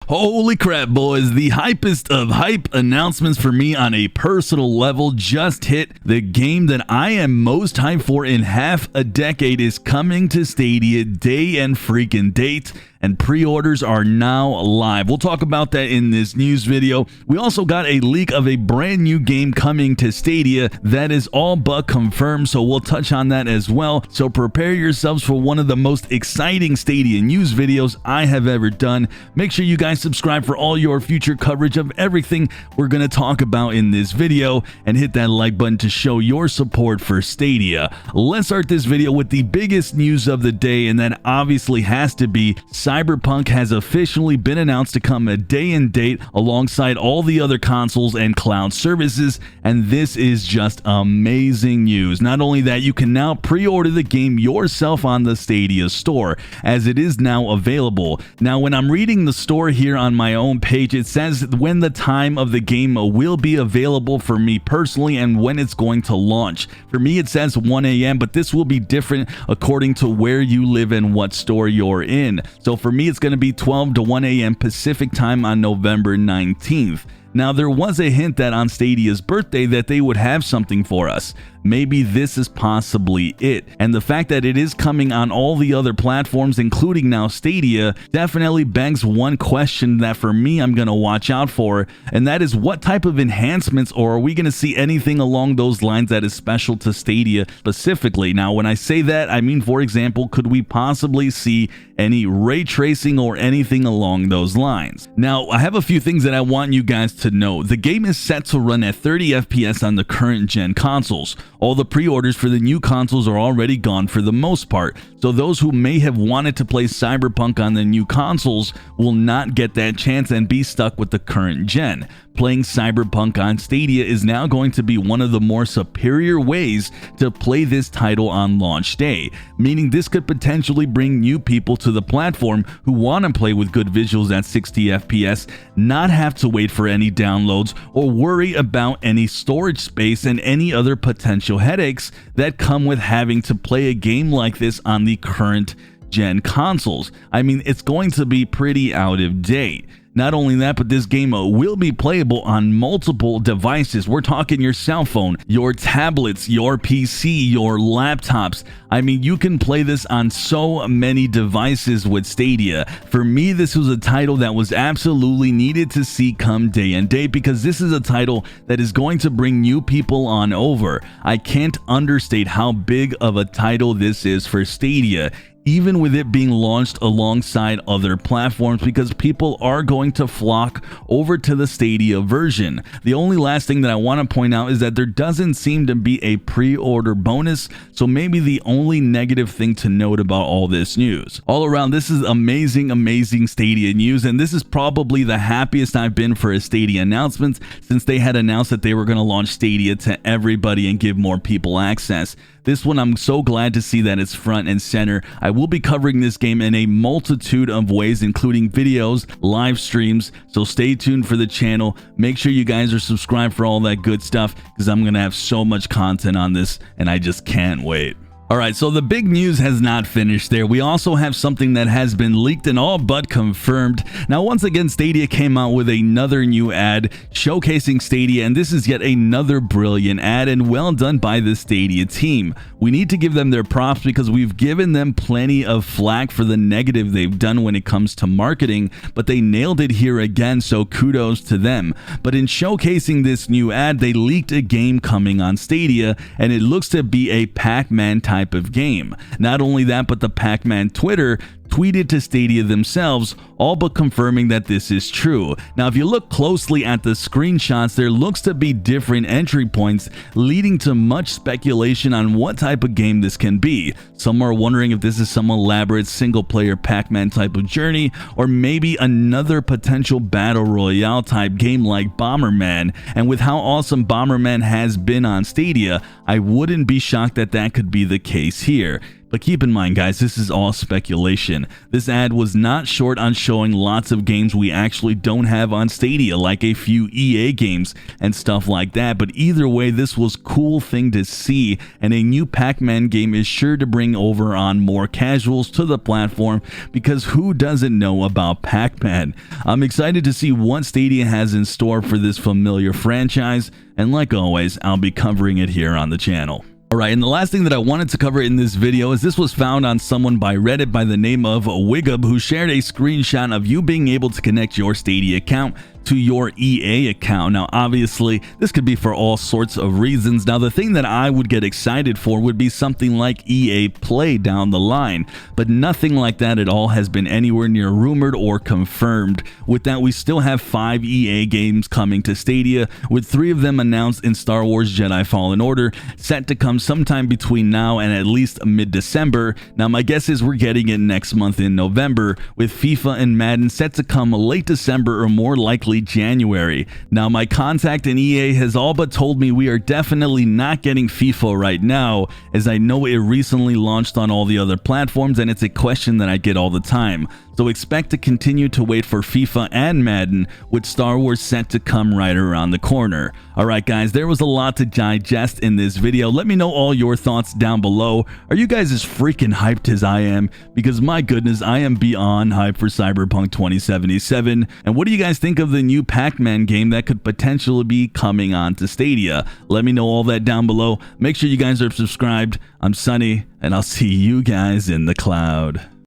Holy crap, boys. The hypest of hype announcements for me on a personal level just hit. The game that I am most hyped for in half a decade is coming to Stadia day and freaking date, and pre-orders are now live. We'll talk about that in this news video. We also got a leak of a brand new game coming to Stadia that is all but confirmed, so we'll touch on that as well. So prepare yourselves for one of the most exciting Stadia news videos I have ever done. Make sure you guys subscribe for all your future coverage of everything we're going to talk about in this video, and hit that like button to show your support for Stadia. Let's start this video with the biggest news of the day, and that obviously has to be Cyberpunk has officially been announced to come a day and date alongside all the other consoles and cloud services, and this is just amazing news. Not only that, you can now pre-order the game yourself on the Stadia store, as it is now available. Now, when I'm reading the store here on my own page, it says when the time of the game will be available for me personally and when it's going to launch. For me, it says 1 a.m., but this will be different according to where you live and what store you're in. So for me, it's going to be 12 to 1 a.m. Pacific time on November 19th. Now, there was a hint that on Stadia's birthday that they would have something for us. Maybe this is possibly it. And the fact that it is coming on all the other platforms, including now Stadia, definitely begs one question that for me I'm going to watch out for, and that is what type of enhancements, or are we going to see anything along those lines that is special to Stadia specifically? Now, when I say that, I mean, for example, could we possibly see any ray tracing or anything along those lines? Now, I have a few things that I want you guys to know. The game is set to run at 30 FPS on the current gen consoles. All the pre-orders for the new consoles are already gone for the most part, so those who may have wanted to play Cyberpunk on the new consoles will not get that chance and be stuck with the current gen. Playing Cyberpunk on Stadia is now going to be one of the more superior ways to play this title on launch day, meaning this could potentially bring new people to the platform who want to play with good visuals at 60 FPS, not have to wait for any downloads or worry about any storage space and any other potential headaches that come with having to play a game like this on the current gen consoles. I mean, it's going to be pretty out of date. Not only that, but this game will be playable on multiple devices. We're talking your cell phone, your tablets, your PC, your laptops. I mean, you can play this on so many devices with Stadia. For me, this was a title that was absolutely needed to see come day and date, because this is a title that is going to bring new people on over. I can't understate how big of a title this is for Stadia, even with it being launched alongside other platforms, because people are going to flock over to the Stadia version. The only last thing that I want to point out is that there doesn't seem to be a pre-order bonus, so maybe the only negative thing to note about all this news. All around, this is amazing Stadia news, and this is probably the happiest I've been for a Stadia announcement since they had announced that they were going to launch Stadia to everybody and give more people access. This one, I'm so glad to see that it's front and center. I will be covering this game in a multitude of ways, including videos, live streams, so stay tuned for the channel. Make sure you guys are subscribed for all that good stuff, because I'm going to have so much content on this, and I just can't wait. Alright, so the big news has not finished there. We also have something that has been leaked and all but confirmed. Now, once again, Stadia came out with another new ad showcasing Stadia, and this is yet another brilliant ad, and well done by the Stadia team. We need to give them their props, because we've given them plenty of flack for the negative they've done when it comes to marketing, but they nailed it here again, so kudos to them. But in showcasing this new ad, they leaked a game coming on Stadia, and it looks to be a Pac-Man type of game. Not only that, but the Pac-Man Twitter tweeted to Stadia themselves, all but confirming that this is true. Now, if you look closely at the screenshots, there looks to be different entry points, leading to much speculation on what type of game this can be. Some are wondering if this is some elaborate single-player Pac-Man type of journey, or maybe another potential battle royale type game like Bomberman. And with how awesome Bomberman has been on Stadia, I wouldn't be shocked that that could be the case here. But keep in mind, guys, this is all speculation. This ad was not short on showing lots of games we actually don't have on Stadia, like a few EA games and stuff like that. But either way, this was a cool thing to see, and a new Pac-Man game is sure to bring over on more casuals to the platform, because who doesn't know about Pac-Man? I'm excited to see what Stadia has in store for this familiar franchise, and like always, I'll be covering it here on the channel. Alright, and the last thing that I wanted to cover in this video is this was found on someone by Reddit by the name of Wigub, who shared a screenshot of you being able to connect your Stadia account to your EA account. Now, obviously, this could be for all sorts of reasons. Now, the thing that I would get excited for would be something like EA Play down the line, but nothing like that at all has been anywhere near rumored or confirmed. With that, we still have 5 EA games coming to Stadia, with 3 of them announced in Star Wars Jedi Fallen Order, set to come sometime between now and at least mid-December. Now, my guess is we're getting it next month in November, with FIFA and Madden set to come late December or more likely January. Now, my contact in EA has all but told me we are definitely not getting FIFA right now, as I know it recently launched on all the other platforms, and it's a question that I get all the time. So expect to continue to wait for FIFA and Madden, with Star Wars set to come right around the corner. Alright guys, there was a lot to digest in this video. Let me know all your thoughts down below. Are you guys as freaking hyped as I am? Because my goodness, I am beyond hyped for Cyberpunk 2077. And what do you guys think of the new Pac-Man game that could potentially be coming on to Stadia? Let me know all that down below. Make sure you guys are subscribed. I'm Sunny, and I'll see you guys in the cloud.